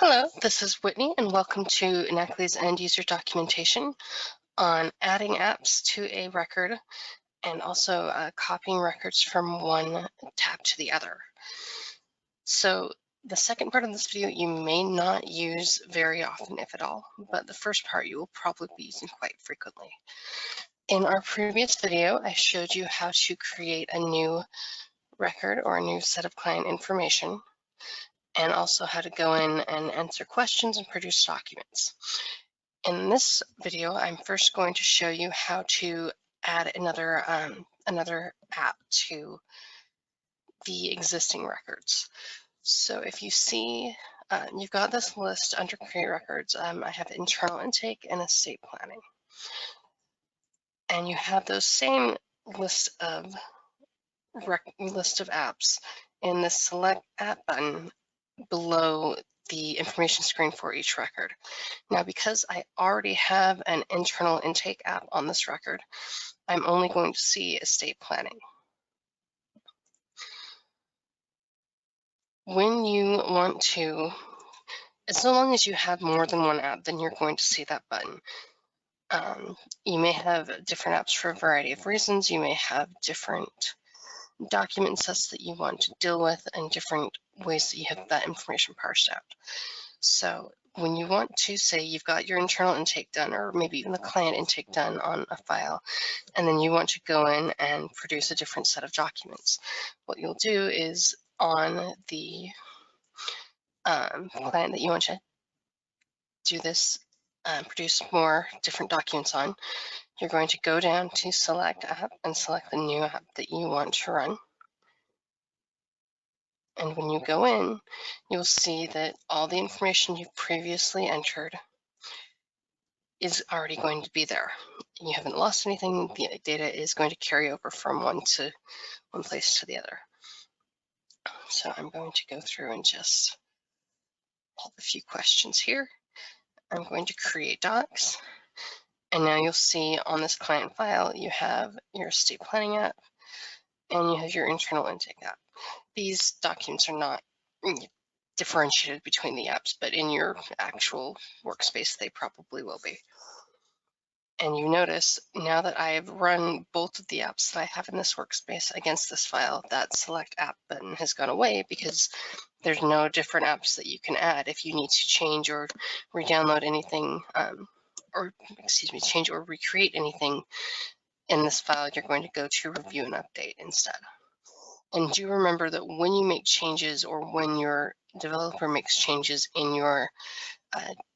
Hello, this is Whitney, and welcome to Knackly's End User Documentation on adding apps to a record and also copying records from one tab to the other. So the second part of this video you may not use very often, if at all, but the first part you will probably be using quite frequently. In our previous video, I showed you how to create a new record or a new set of client information, and also how to go in and answer questions and produce documents. In this video, I'm first going to show you how to add another app to the existing records. So if you see, you've got this list under Create Records. I have internal intake and estate planning. And you have those same list of apps in the Select App button below the information screen for each record. Now, because I already have an internal intake app on this record, I'm only going to see estate planning. When you want to, as long as you have more than one app, then you're going to see that button. You may have different apps for a variety of reasons. You may have different document sets that you want to deal with and different ways that you have that information parsed out. So when you want to say you've got your internal intake done, or maybe even the client intake done on a file, and then you want to go in and produce a different set of documents, what you'll do is on the client that you want to do this, produce more different documents on, you're going to go down to Select App and select the new app that you want to run. And when you go in, you'll see that all the information you've previously entered is already going to be there. You haven't lost anything. The data is going to carry over from one place to the other. So I'm going to go through and just pop a few questions here. I'm going to create docs. And now you'll see on this client file, you have your estate planning app and you have your internal intake app. These documents are not differentiated between the apps, but in your actual workspace, they probably will be. And you notice now that I have run both of the apps that I have in this workspace against this file, that Select App button has gone away because there's no different apps that you can add. If you need to change or re-download anything, change or recreate anything in this file, you're going to go to Review and Update instead. And do remember that when you make changes or when your developer makes changes in your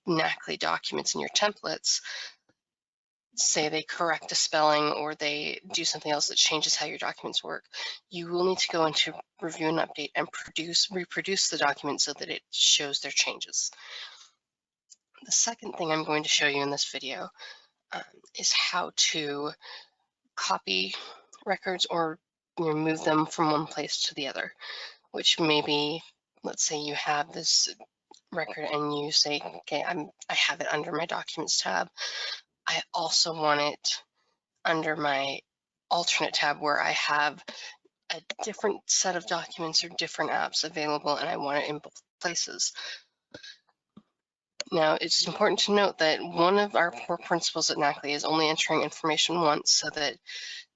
Knackly documents and your templates, say they correct a spelling or they do something else that changes how your documents work, you will need to go into Review and Update and reproduce the document so that it shows their changes. The second thing I'm going to show you in this video is how to copy records or move them from one place to the other, which maybe, let's say you have this record and you say, okay, I have it under my Documents tab. I also want it under my alternate tab where I have a different set of documents or different apps available, and I want it in both places. Now, it's important to note that one of our core principles at Knackly is only entering information once, so that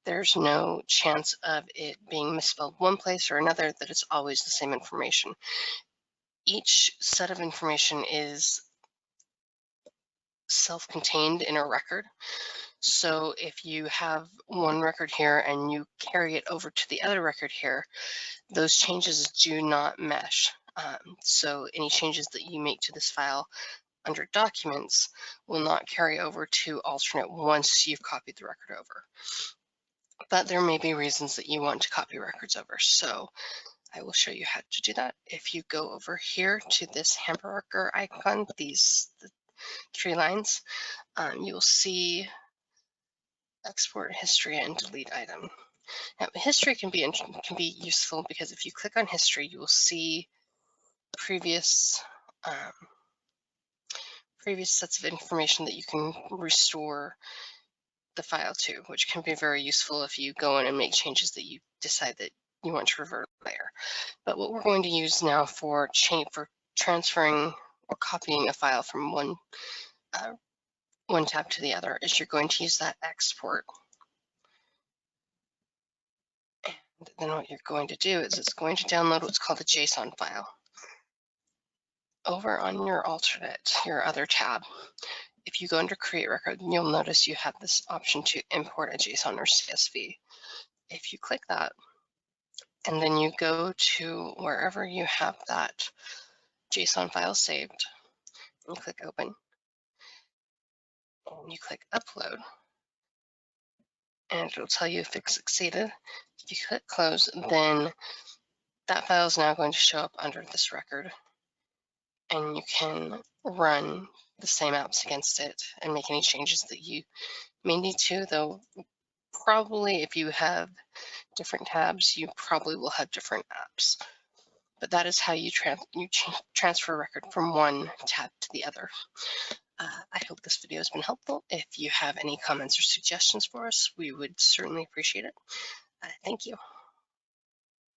there's no chance of it being misspelled one place or another, that it's always the same information. Each set of information is self-contained in a record. So if you have one record here and you carry it over to the other record here, those changes do not mesh. So any changes that you make to this file under Documents will not carry over to alternate once you've copied the record over. But there may be reasons that you want to copy records over. So I will show you how to do that. If you go over here to this hamburger icon, the 3 lines, you will see Export History and Delete Item. Now, history can be useful because if you click on history, you will see previous sets of information that you can restore the file to, which can be very useful if you go in and make changes that you decide that you want to revert later. But what we're going to use now for transferring or copying a file from one tab to the other is you're going to use that export. And then what you're going to do is it's going to download what's called a JSON file. Over on your alternate, your other tab, if you go under Create Record, you'll notice you have this option to import a JSON or CSV. If you click that, and then you go to wherever you have that JSON file saved, and you click Open, and you click Upload, and it'll tell you if it's succeeded. If you click Close, then that file is now going to show up under this record, and you can run the same apps against it and make any changes that you may need to, though probably if you have different tabs, you probably will have different apps. But that is how you transfer a record from one tab to the other. I hope this video has been helpful. If you have any comments or suggestions for us, we would certainly appreciate it. Thank you.